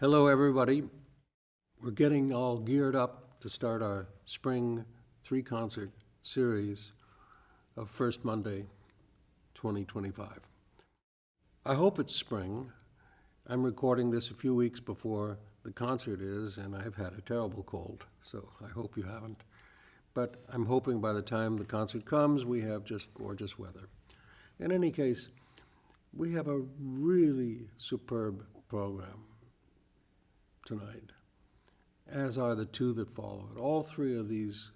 Hello, everybody. We're getting all geared up to start our spring three-concert series of First Monday 2025. I hope it's spring. I'm recording this a few weeks before the concert is, and I've had a terrible cold, so I hope you haven't. But I'm hoping by the time the concert comes, we have just gorgeous weather. In any case, we have a really superb program tonight, as are the two that follow it. All three of these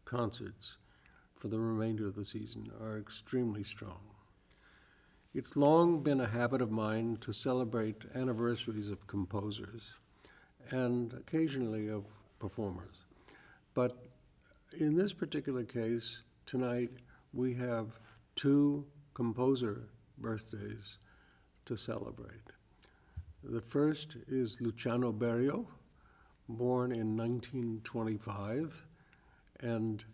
concerts for the remainder of the season are extremely strong. It's long been a habit of mine to celebrate anniversaries of composers and occasionally of performers. But in this particular case, tonight, we have two composer birthdays to celebrate. The first is Luciano Berio, born in 1925, and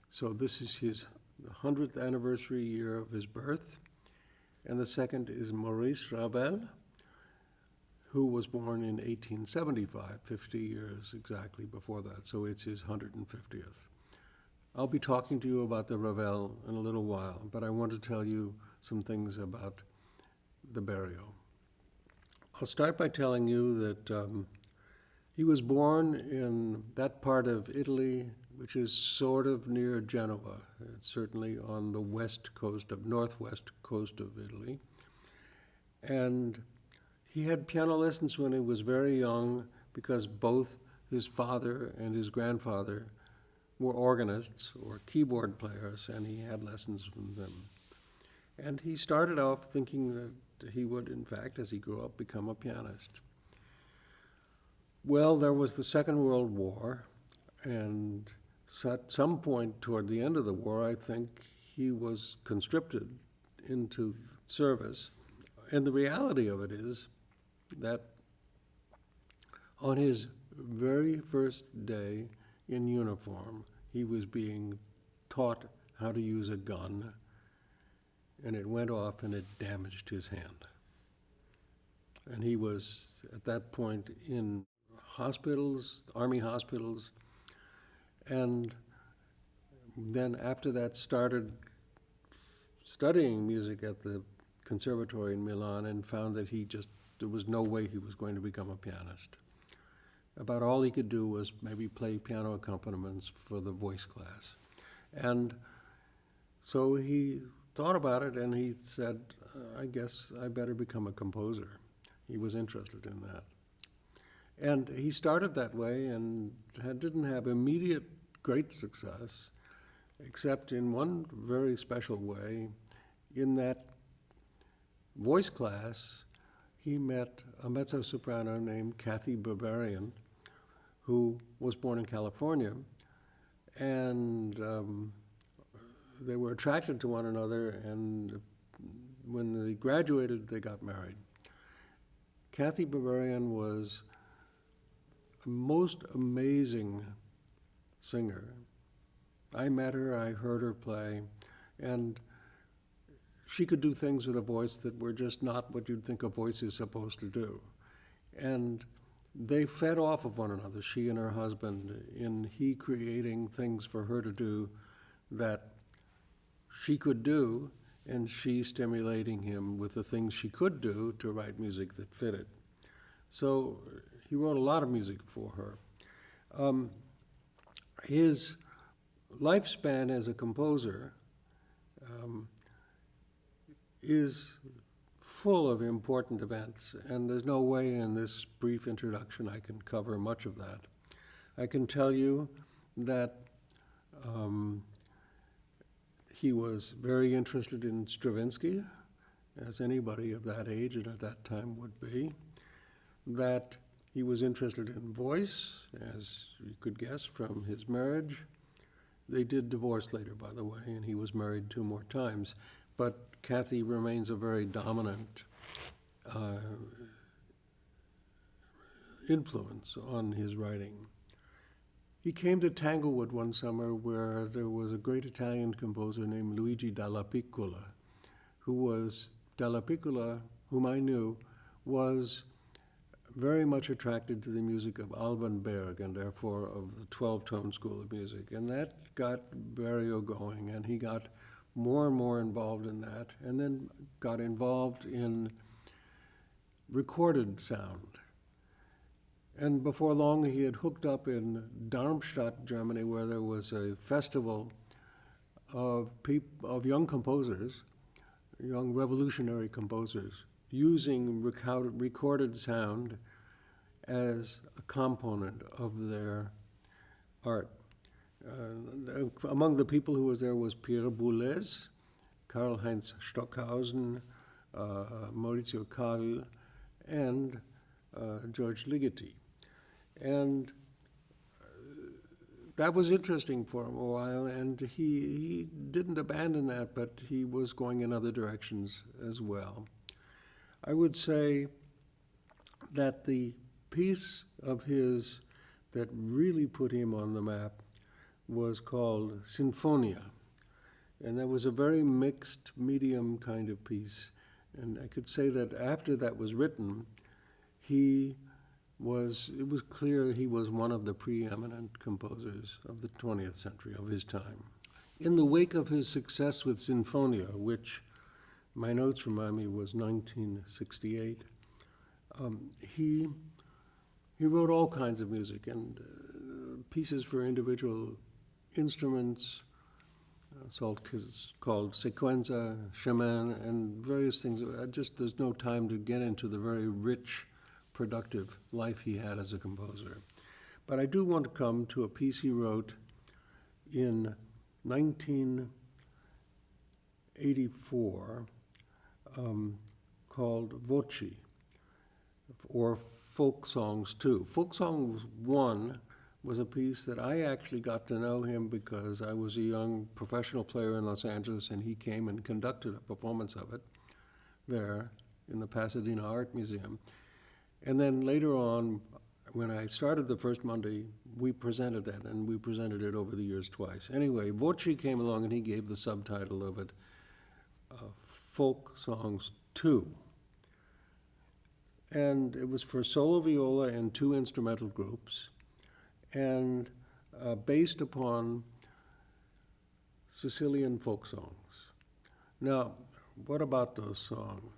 so this is his 100th anniversary year of his birth. And the second is Maurice Ravel, who was born in 1875, 50 years exactly before that, so it's his 150th. I'll be talking to you about the Ravel in a little while, but I want to tell you some things about the Berio. I'll start by telling you that he was born in that part of Italy which is sort of near Genoa. It's certainly on the northwest coast of Italy. And he had piano lessons when he was very young because both his father and his grandfather were organists or keyboard players, and he had lessons from them. And he started off thinking that he would, in fact, as he grew up, become a pianist. Well, there was the Second World War, and at some point toward the end of the war, I think he was conscripted into service. And the reality of it is that on his very first day in uniform, he was being taught how to use a gun, and it went off and it damaged his hand. And he was, at that point, in hospitals, army hospitals, and then after that started studying music at the Conservatory in Milan and found that there was no way he was going to become a pianist. About all he could do was maybe play piano accompaniments for the voice class. And so he thought about it and he said, I guess I better become a composer. He was interested in that. And he started that way and didn't have immediate great success, except in one very special way. In that voice class, he met a mezzo-soprano named Kathy Berberian, who was born in California, and they were attracted to one another, and when they graduated, they got married. Kathy Berberian was a most amazing singer. I met her, I heard her play, and she could do things with a voice that were just not what you'd think a voice is supposed to do. And they fed off of one another, she and her husband, in he creating things for her to do that she could do, and she stimulating him with the things she could do to write music that fitted. So he wrote a lot of music for her. His lifespan as a composer is full of important events, and there's no way in this brief introduction I can cover much of that. I can tell you that he was very interested in Stravinsky, as anybody of that age and at that time would be, that he was interested in voice, as you could guess from his marriage. They did divorce later, by the way, and he was married 2 more times. But Kathy remains a very dominant influence on his writing. He came to Tanglewood one summer where there was a great Italian composer named Luigi Dalla Piccola, who was, Dalla Piccola, whom I knew, was very much attracted to the music of Alban Berg, and therefore of the 12-tone school of music. And that got Berio going, and he got more and more involved in that, and then got involved in recorded sound. And before long, he had hooked up in Darmstadt, Germany, where there was a festival of young composers, young revolutionary composers, using recorded sound as a component of their art. Among the people who was there was Pierre Boulez, Karl-Heinz Stockhausen, Maurizio Carl, and George Ligeti. And that was interesting for him a while, and he didn't abandon that, but he was going in other directions as well. I would say that the piece of his that really put him on the map was called Sinfonia. And that was a very mixed, medium kind of piece. And I could say that after that was written, it was clear he was one of the preeminent composers of the 20th century, of his time. In the wake of his success with Sinfonia, which my notes remind me was 1968, he wrote all kinds of music and pieces for individual instruments, called sequenza, chemin, and various things. There's no time to get into the very rich, productive life he had as a composer. But I do want to come to a piece he wrote in 1984 called Voci, or Folk Songs 2. Folk Songs 1 was a piece that I actually got to know him because I was a young professional player in Los Angeles, and he came and conducted a performance of it there in the Pasadena Art Museum. And then later on, when I started the first Monday, we presented that, and we presented it over the years twice. Anyway, Voci came along, and he gave the subtitle of it, Folk Songs 2. And it was for solo viola and 2 instrumental groups, and based upon Sicilian folk songs. Now, what about those songs?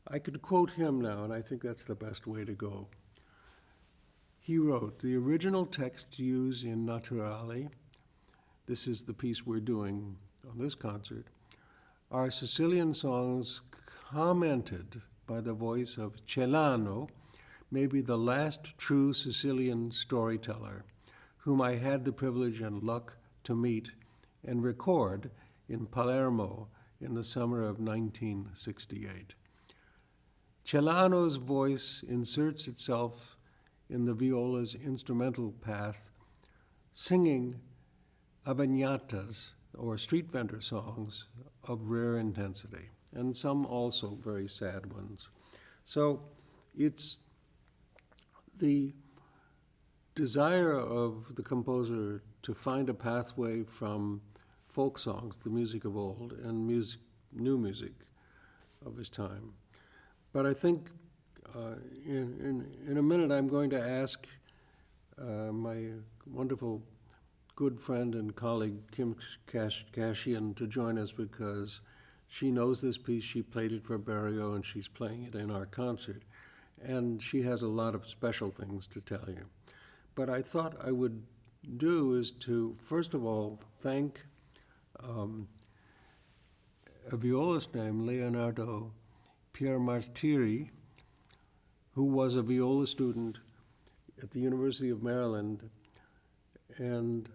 I could quote him now, and I think that's the best way to go. He wrote, the original text used in Naturale, this is the piece we're doing on this concert, are Sicilian songs commented by the voice of Celano, maybe the last true Sicilian storyteller, whom I had the privilege and luck to meet and record in Palermo in the summer of 1968. Celano's voice inserts itself in the viola's instrumental path, singing abagnatas, or street vendor songs of rare intensity, and some also very sad ones. So it's the desire of the composer to find a pathway from folk songs, the music of old, and new music of his time. But I think in a minute I'm going to ask my wonderful good friend and colleague Kim Kashian to join us, because she knows this piece. She played it for Berio, and she's playing it in our concert. And she has a lot of special things to tell you. But I thought I would do is to, first of all, thank a violist named Leonardo Piermartiri, who was a viola student at the University of Maryland and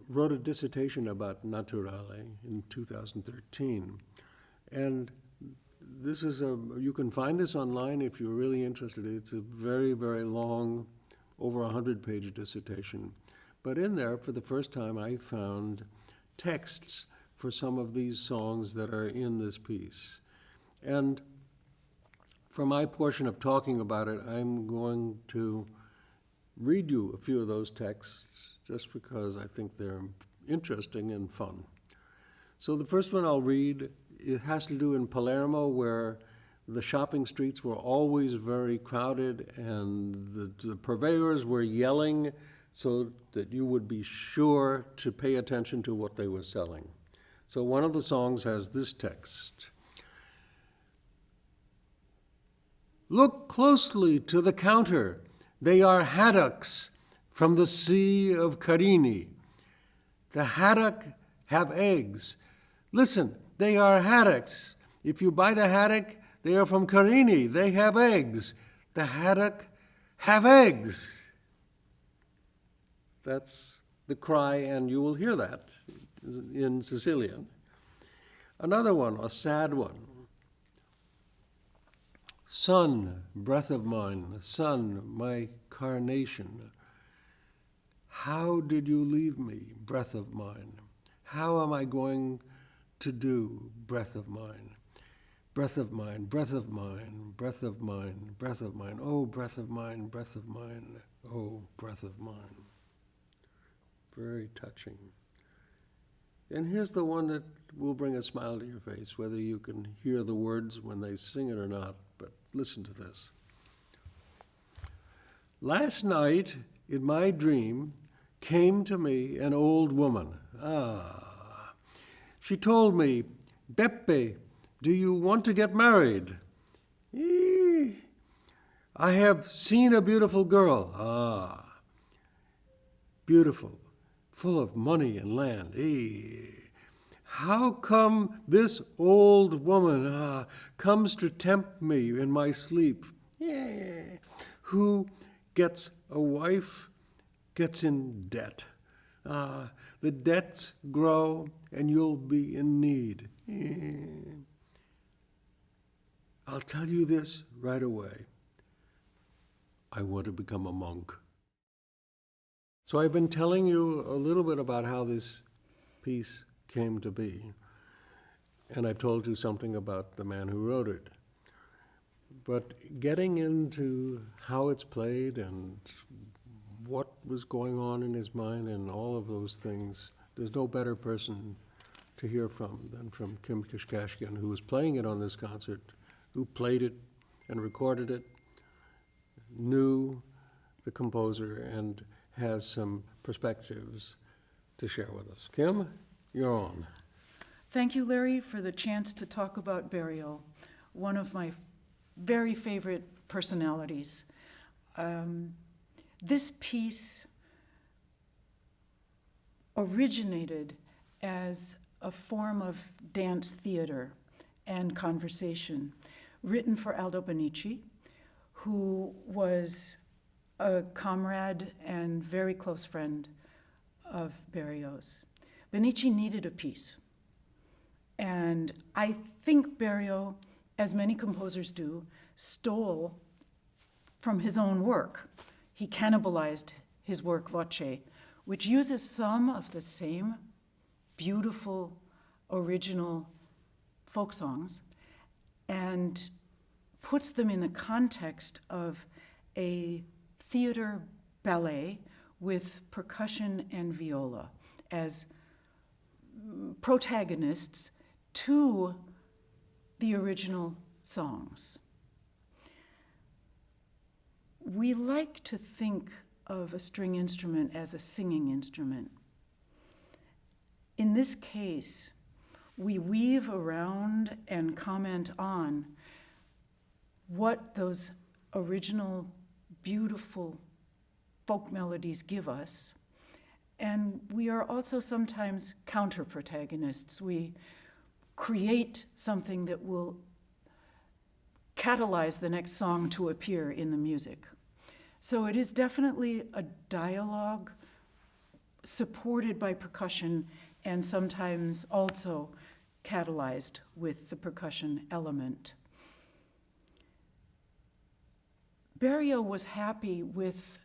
wrote a dissertation about Naturale in 2013. And this is you can find this online if you're really interested. It's a very, very long, over 100-page dissertation. But in there, for the first time, I found texts for some of these songs that are in this piece. And for my portion of talking about it, I'm going to read you a few of those texts just because I think they're interesting and fun. So the first one I'll read, it has to do in Palermo, where The shopping streets were always very crowded, and the purveyors were yelling so that you would be sure to pay attention to what they were selling. So one of the songs has this text. Look closely to the counter. They are haddocks from the Sea of Carini. The haddock have eggs. Listen, they are haddocks. If you buy the haddock, they are from Carini. They have eggs. The haddock have eggs. That's the cry, and you will hear that in Sicilian. Another one, a sad one. Sun, breath of mine, sun, my carnation. How did you leave me, breath of mine? How am I going to do, breath of mine? Breath of mine, breath of mine, breath of mine, breath of mine. Oh, breath of mine, breath of mine. Oh, breath of mine. Very touching. And here's the one that will bring a smile to your face, whether you can hear the words when they sing it or not, but listen to this. Last night, in my dream, came to me an old woman. She told me, Beppe, do you want to get married? I have seen a beautiful girl. Beautiful, full of money and land. How come this old woman comes to tempt me in my sleep? Who gets a wife gets in debt. The debts grow and you'll be in need. I'll tell you this right away. I want to become a monk. So I've been telling you a little bit about how this piece came to be. And I've told you something about the man who wrote it. But getting into how it's played and what was going on in his mind and all of those things, there's no better person to hear from than from Kim Kishkashkian, who was playing it on this concert, who played it and recorded it, knew the composer, and has some perspectives to share with us. Kim, you're on. Thank you, Larry, for the chance to talk about Berio, one of my very favorite personalities. This piece originated as a form of dance theater and conversation written for Aldo Benici, who was a comrade and very close friend of Berio's. Benici needed a piece. And I think Berio, as many composers do, stole from his own work. He cannibalized his work Voce, which uses some of the same beautiful, original folk songs and puts them in the context of a theater ballet with percussion and viola as protagonists to the original songs. We like to think of a string instrument as a singing instrument. In this case, we weave around and comment on what those original, beautiful folk melodies give us. And we are also sometimes counter-protagonists. We create something that will catalyze the next song to appear in the music. So it is definitely a dialogue supported by percussion and sometimes also catalyzed with the percussion element. Berio was happy with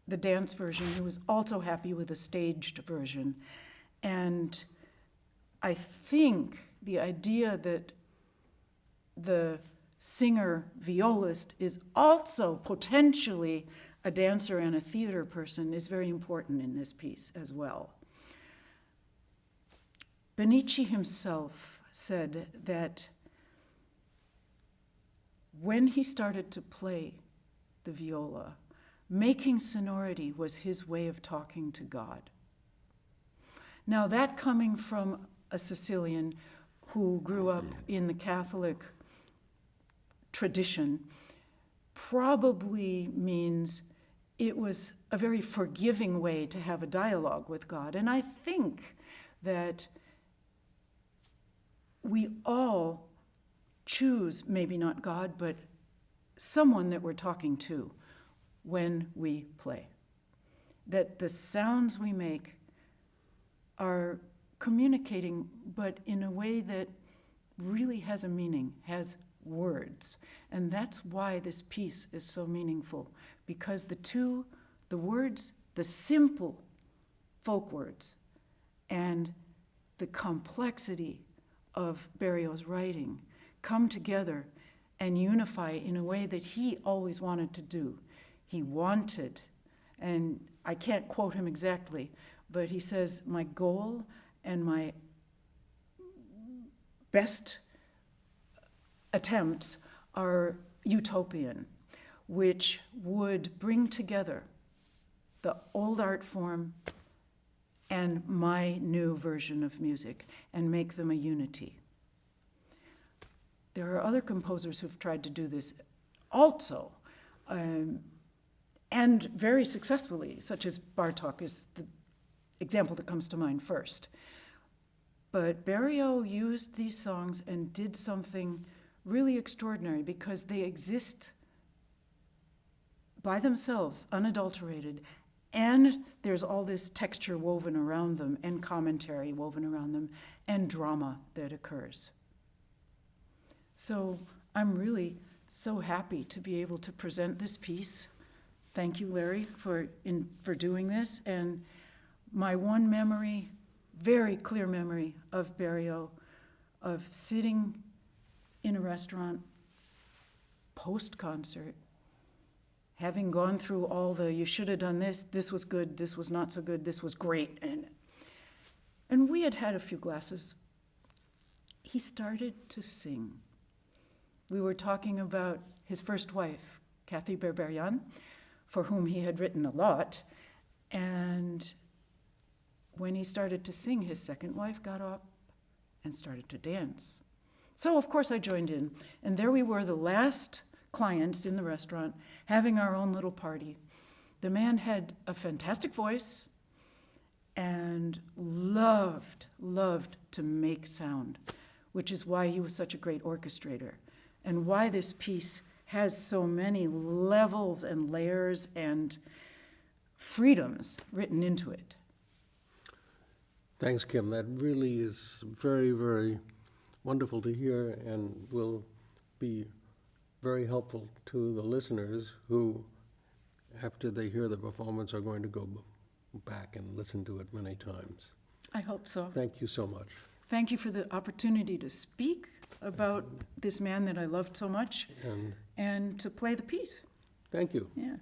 the dance version. He was also happy with the staged version. And I think the idea that the singer violist is also potentially a dancer and a theater person is very important in this piece as well. Benici himself said that when he started to play the viola, making sonority was his way of talking to God. Now, that coming from a Sicilian who grew up in the Catholic tradition probably means it was a very forgiving way to have a dialogue with God. And I think that we all choose, maybe not God, but someone that we're talking to when we play. That the sounds we make are communicating, but in a way that really has a meaning, has words. And that's why this piece is so meaningful, because the words, the simple folk words, and the complexity of Berio's writing come together and unify in a way that he always wanted to do. He wanted, and I can't quote him exactly, but he says, my goal and my best attempts are utopian, which would bring together the old art form and my new version of music and make them a unity. There are other composers who've tried to do this also, and very successfully, such as Bartók is the example that comes to mind first. But Berio used these songs and did something really extraordinary because they exist by themselves, unadulterated, and there's all this texture woven around them and commentary woven around them and drama that occurs. So I'm really so happy to be able to present this piece. Thank you, Larry, for doing this. And my one memory, very clear memory of Berio, of sitting in a restaurant post-concert, having gone through all the, you should have done this was good, this was not so good, this was great. And we had had a few glasses. He started to sing. We were talking about his first wife, Kathy Berberian, for whom he had written a lot. And when he started to sing, his second wife got up and started to dance. So, of course, I joined in. And there we were, the last clients in the restaurant, having our own little party. The man had a fantastic voice and loved to make sound, which is why he was such a great orchestrator and why this piece has so many levels and layers and freedoms written into it. Thanks, Kim. That really is very, very wonderful to hear and will be very helpful to the listeners who, after they hear the performance, are going to go back and listen to it many times. I hope so. Thank you so much. Thank you for the opportunity to speak about this man that I loved so much and to play the piece. Thank you. Yeah.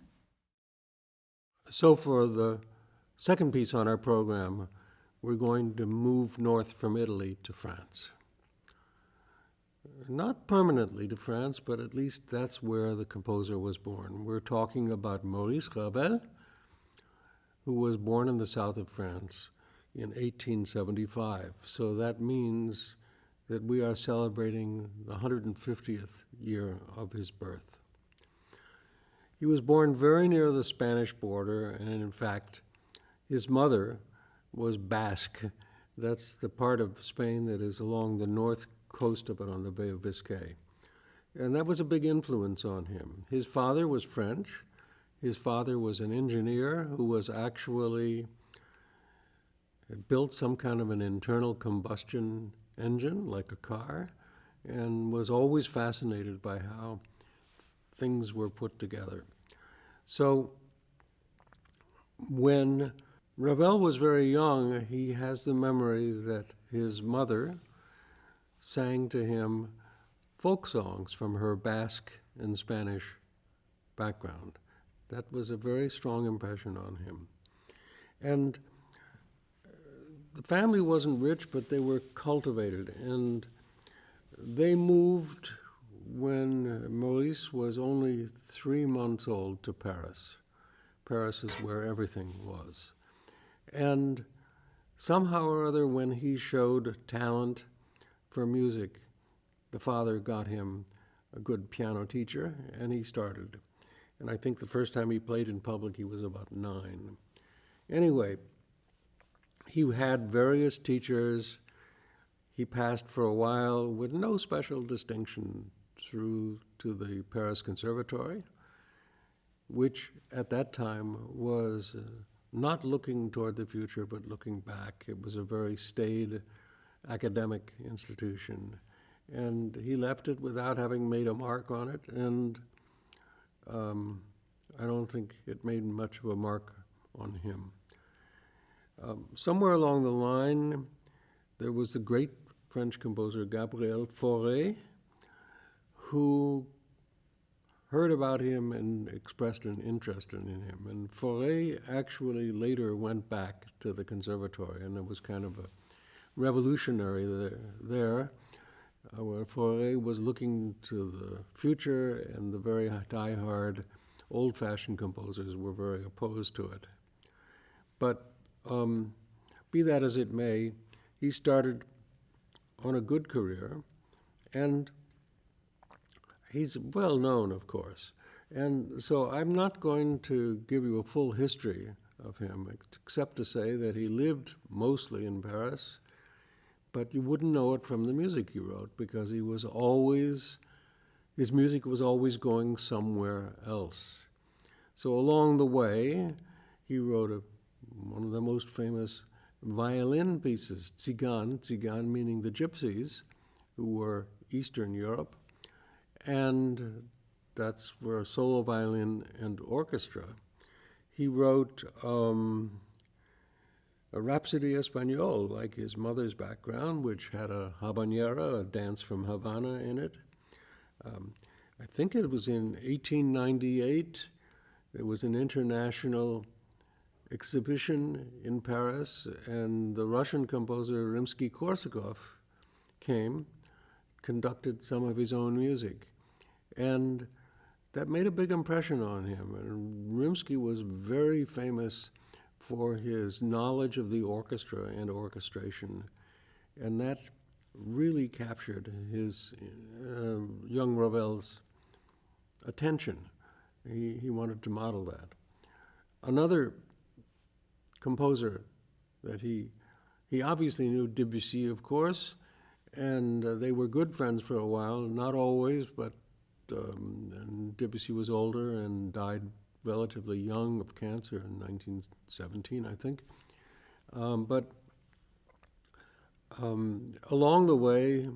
So for the second piece on our program, we're going to move north from Italy to France. Not permanently to France, but at least that's where the composer was born. We're talking about Maurice Ravel, who was born in the south of France in 1875. So that means that we are celebrating the 150th year of his birth. He was born very near the Spanish border, and in fact, his mother was Basque. That's the part of Spain that is along the north coast of it on the Bay of Biscay. And that was a big influence on him. His father was French. His father was an engineer who was actually built some kind of an internal combustion engine, like a car, and was always fascinated by how things were put together. So when Ravel was very young, he has the memory that his mother sang to him folk songs from her Basque and Spanish background. That was a very strong impression on him. And the family wasn't rich, but they were cultivated, and they moved when Maurice was only 3 months old to Paris. Paris is where everything was. And somehow or other, when he showed talent for music, the father got him a good piano teacher, and he started. And I think the first time he played in public, he was about 9. Anyway, he had various teachers. He passed for a while with no special distinction through to the Paris Conservatory, which at that time was not looking toward the future, but looking back. It was a very staid academic institution. And he left it without having made a mark on it, and I don't think it made much of a mark on him. Somewhere along the line, there was the great French composer Gabriel Fauré, who heard about him and expressed an interest in him. And Fauré actually later went back to the conservatory, and it was kind of a revolutionary there where Fauré was looking to the future, and the very die-hard, old-fashioned composers were very opposed to it. But be that as it may, he started on a good career, and he's well known, of course. And so I'm not going to give you a full history of him, except to say that he lived mostly in Paris, but you wouldn't know it from the music he wrote, because his music was always going somewhere else. So along the way, he wrote one of the most famous violin pieces, Tzigane meaning the gypsies, who were Eastern Europe, and that's for solo violin and orchestra. He wrote a Rhapsody Espagnole, like his mother's background, which had a habanera, a dance from Havana, in it. I think it was in 1898. There was an international exhibition in Paris, and the Russian composer Rimsky-Korsakov came, conducted some of his own music. And that made a big impression on him. And Rimsky was very famous for his knowledge of the orchestra and orchestration. And that really captured his young Ravel's attention. He wanted to model that. Another composer that he obviously knew Debussy, of course, and they were good friends for a while, not always, but and Debussy was older and died relatively young of cancer in 1917, I think. But along the way,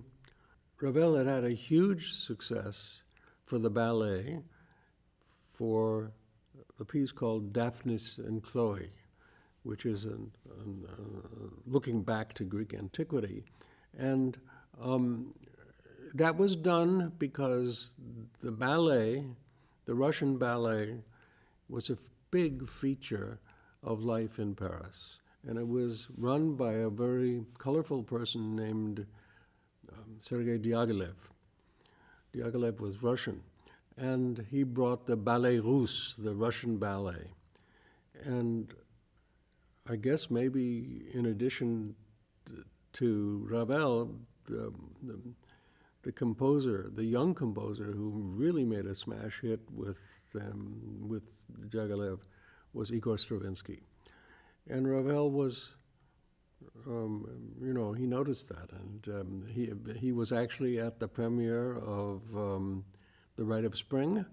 Ravel had a huge success for the ballet for the piece called Daphnis and Chloe, which is looking back to Greek antiquity. And that was done because the ballet, the Russian ballet, was a big feature of life in Paris. And it was run by a very colorful person named Sergei Diaghilev. Diaghilev was Russian. And he brought the Ballet Russe, the Russian ballet. And I guess maybe in addition to Ravel, the composer, the young composer who really made a smash hit with Diaghilev was Igor Stravinsky. And Ravel was, he noticed that. And he was actually at the premiere of The Rite of Spring,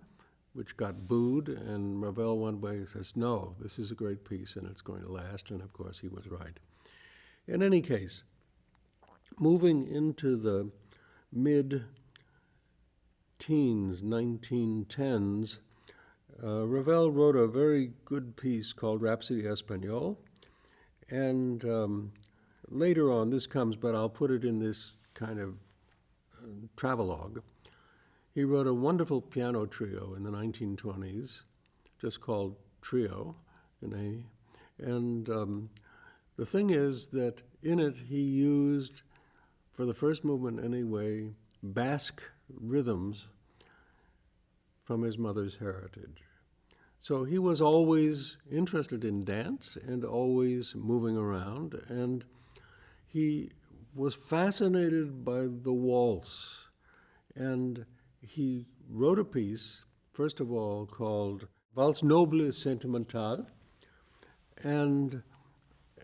which got booed, and Ravel one day says, no, this is a great piece and it's going to last, and of course he was right. In any case, moving into the mid-teens, 1910s, Ravel wrote a very good piece called Rhapsody Espagnole, and later on, this comes, but I'll put it in this kind of travelogue. He wrote a wonderful piano trio in the 1920s, just called Trio, and the thing is that in it he used, for the first movement anyway, Basque rhythms from his mother's heritage. So he was always interested in dance and always moving around, and he was fascinated by the waltz. And he wrote a piece, first of all, called Valse Noble et Sentimentale, and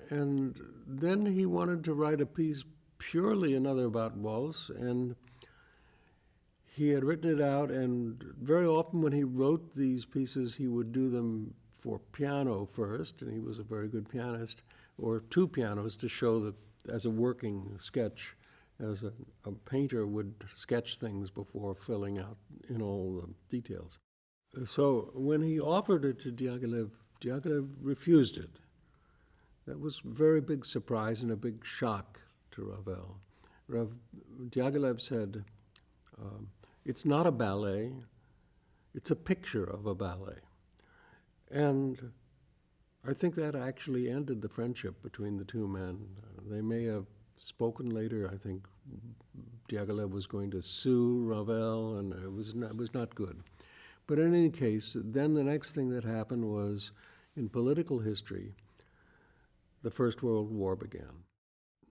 then he wanted to write a piece purely another about waltz, and he had written it out, and very often when he wrote these pieces, he would do them for piano first, and he was a very good pianist, or two pianos to show that as a working sketch, as a painter would sketch things before filling out in all the details. So when he offered it to Diaghilev, Diaghilev refused it. That was a very big surprise and a big shock to Ravel. Diaghilev said, it's not a ballet, it's a picture of a ballet. And I think that actually ended the friendship between the two men. They may have spoken later. I think Diaghilev was going to sue Ravel, and it was not good. But in any case, then the next thing that happened was, in political history, the First World War began.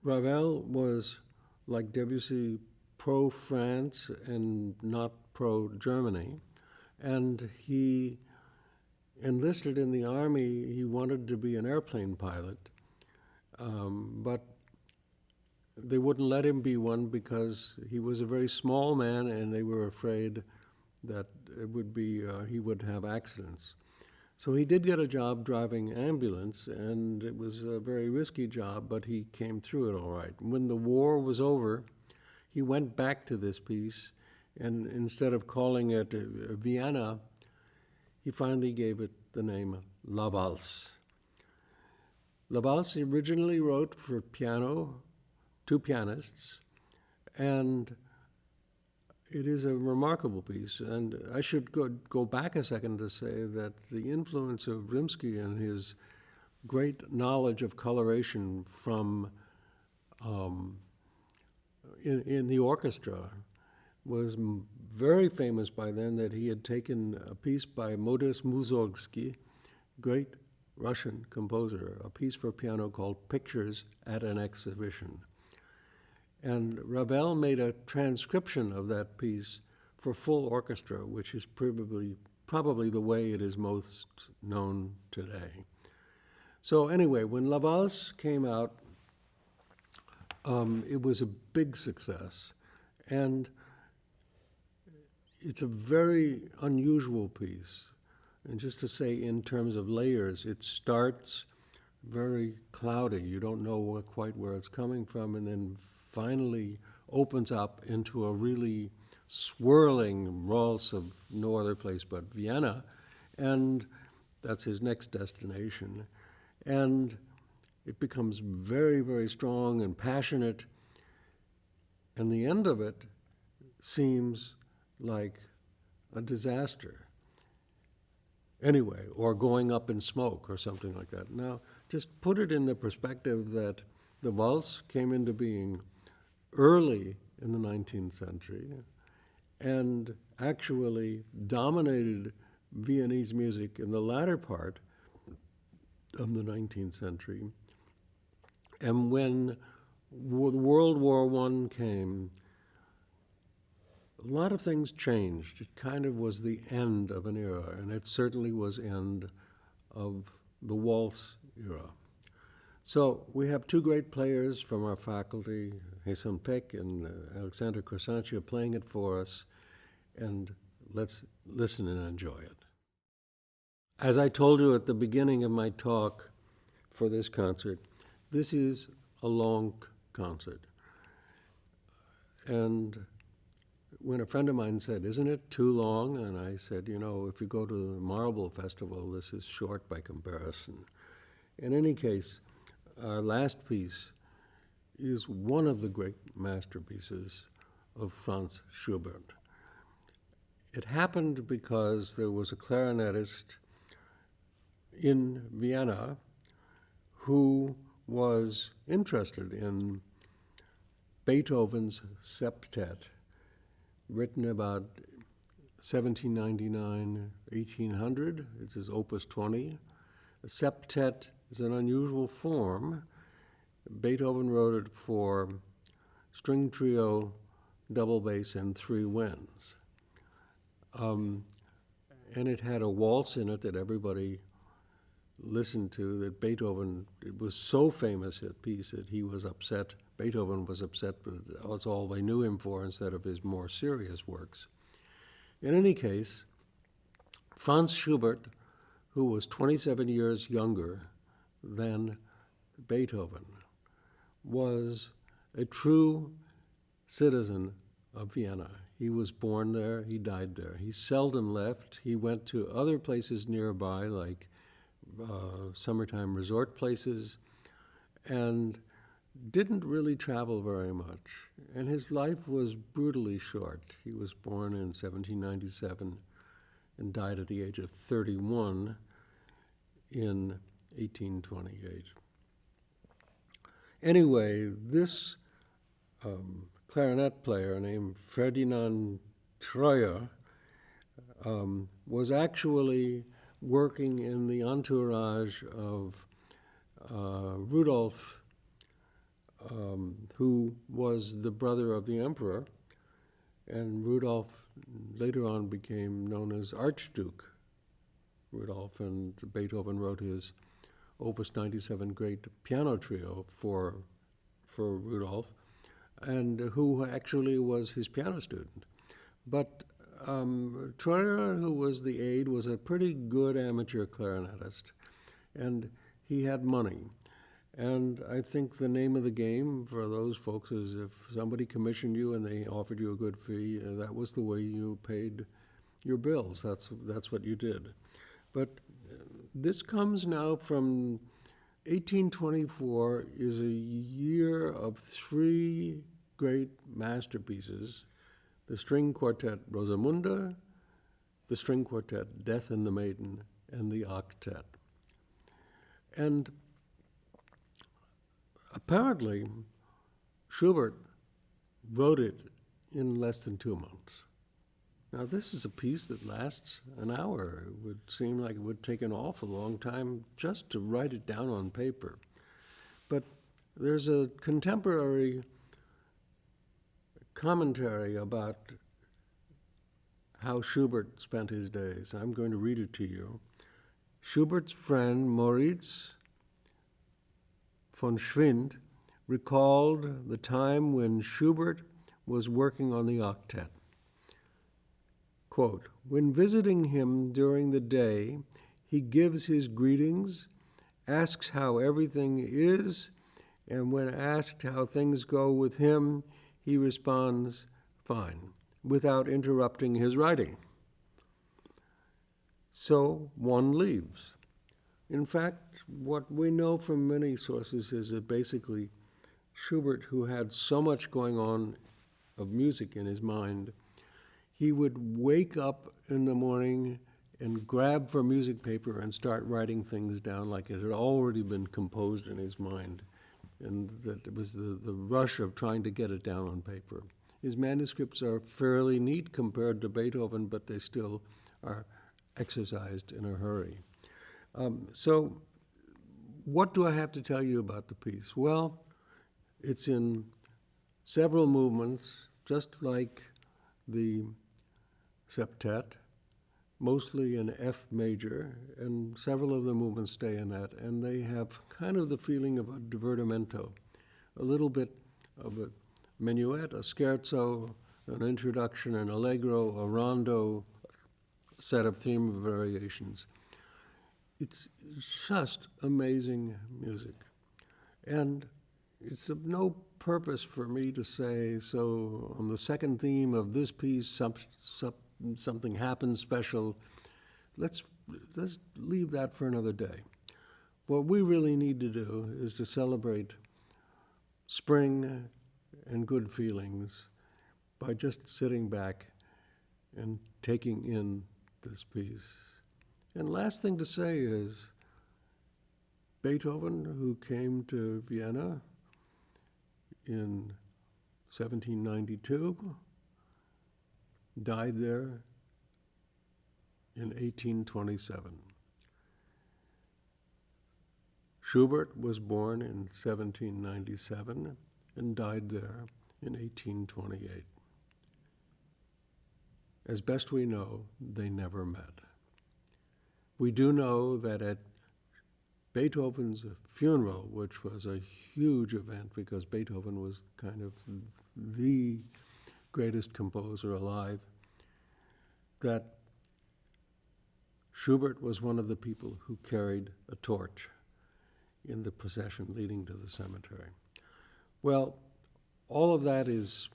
Ravel was, like Debussy, pro-France and not pro-Germany, and he enlisted in the army. He wanted to be an airplane pilot, but they wouldn't let him be one because he was a very small man, and they were afraid that it would be he would have accidents. So he did get a job driving ambulance, and it was a very risky job, but he came through it all right. When the war was over, he went back to this piece, and instead of calling it Vienna, he finally gave it the name La Valse. La Valse originally wrote for piano, two pianists, and it is a remarkable piece. And I should go back a second to say that the influence of Rimsky and his great knowledge of coloration from in the orchestra was very famous by then, that he had taken a piece by Modest Mussorgsky, great Russian composer, a piece for piano called Pictures at an Exhibition. And Ravel made a transcription of that piece for full orchestra, which is probably the way it is most known today. So anyway, when La Valse came out, it was a big success. And it's a very unusual piece. And just to say, in terms of layers, it starts very cloudy. You don't know quite where it's coming from, and then finally opens up into a really swirling waltz of no other place but Vienna, and that's his next destination. And it becomes very, very strong and passionate, and the end of it seems like a disaster. Anyway, or going up in smoke or something like that. Now, just put it in the perspective that the waltz came into being early in the 19th century and actually dominated Viennese music in the latter part of the 19th century. And when World War I came, a lot of things changed. It kind of was the end of an era, and it certainly was end of the waltz era. So we have two great players from our faculty, Hasan Peck and Alexander Korsantia, playing it for us, and let's listen and enjoy it. As I told you at the beginning of my talk for this concert, this is a long concert. And when a friend of mine said, "Isn't it too long?" And I said, if you go to the Marble Festival, this is short by comparison. In any case, our last piece is one of the great masterpieces of Franz Schubert. It happened because there was a clarinetist in Vienna who was interested in Beethoven's septet, written about 1799, 1800. It's his Opus 20. A septet is an unusual form. Beethoven wrote it for string trio, double bass, and three winds. And it had a waltz in it that everybody listened to, that Beethoven, it was so famous a piece that he was upset, Beethoven was upset, but that's all they knew him for instead of his more serious works. In any case, Franz Schubert, who was 27 years younger than Beethoven, was a true citizen of Vienna. He was born there, he died there. He seldom left. He went to other places nearby, like summertime resort places, and didn't really travel very much. And his life was brutally short. He was born in 1797 and died at the age of 31 in 1828. Anyway, this clarinet player named Ferdinand Troyer was actually working in the entourage of Rudolph, who was the brother of the emperor, and Rudolph later on became known as Archduke Rudolph, and Beethoven wrote his Opus 97 great piano trio for Rudolph, and who actually was his piano student. But Troyer, who was the aide, was a pretty good amateur clarinetist, and he had money. And I think the name of the game for those folks is if somebody commissioned you and they offered you a good fee, that was the way you paid your bills. That's what you did. But this comes now from 1824 is a year of three great masterpieces: the string quartet Rosamunda, the string quartet Death and the Maiden, and the octet. And apparently, Schubert wrote it in less than 2 months. Now, this is a piece that lasts an hour. It would seem like it would take an awful long time just to write it down on paper. But there's a contemporary commentary about how Schubert spent his days. I'm going to read it to you. Schubert's friend Moritz von Schwind recalled the time when Schubert was working on the octet. Quote, when visiting him during the day, he gives his greetings, asks how everything is, and when asked how things go with him, he responds, fine, without interrupting his writing. So one leaves. In fact, what we know from many sources is that basically Schubert, who had so much going on of music in his mind, he would wake up in the morning and grab for music paper and start writing things down like it had already been composed in his mind, and that it was the rush of trying to get it down on paper. His manuscripts are fairly neat compared to Beethoven, but they still are exercised in a hurry. So what do I have to tell you about the piece? Well, it's in several movements, just like the septet, mostly in F major, and several of the movements stay in that, and they have kind of the feeling of a divertimento, a little bit of a minuet, a scherzo, an introduction, an allegro, a rondo, a set of theme variations. It's just amazing music. And it's of no purpose for me to say, so on the second theme of this piece, something happens special. Let's leave that for another day. What we really need to do is to celebrate spring and good feelings by just sitting back and taking in this piece. And last thing to say is Beethoven, who came to Vienna in 1792, died there in 1827. Schubert was born in 1797 and died there in 1828. As best we know, they never met. We do know that at Beethoven's funeral, which was a huge event because Beethoven was kind of the greatest composer alive, that Schubert was one of the people who carried a torch in the procession leading to the cemetery. Well, all of that is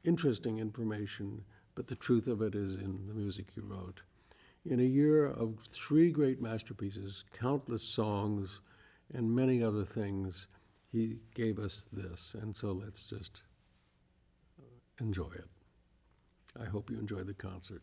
interesting information, but the truth of it is in the music he wrote. In a year of 3 great masterpieces, countless songs, and many other things, he gave us this, and so let's just enjoy it. I hope you enjoy the concert.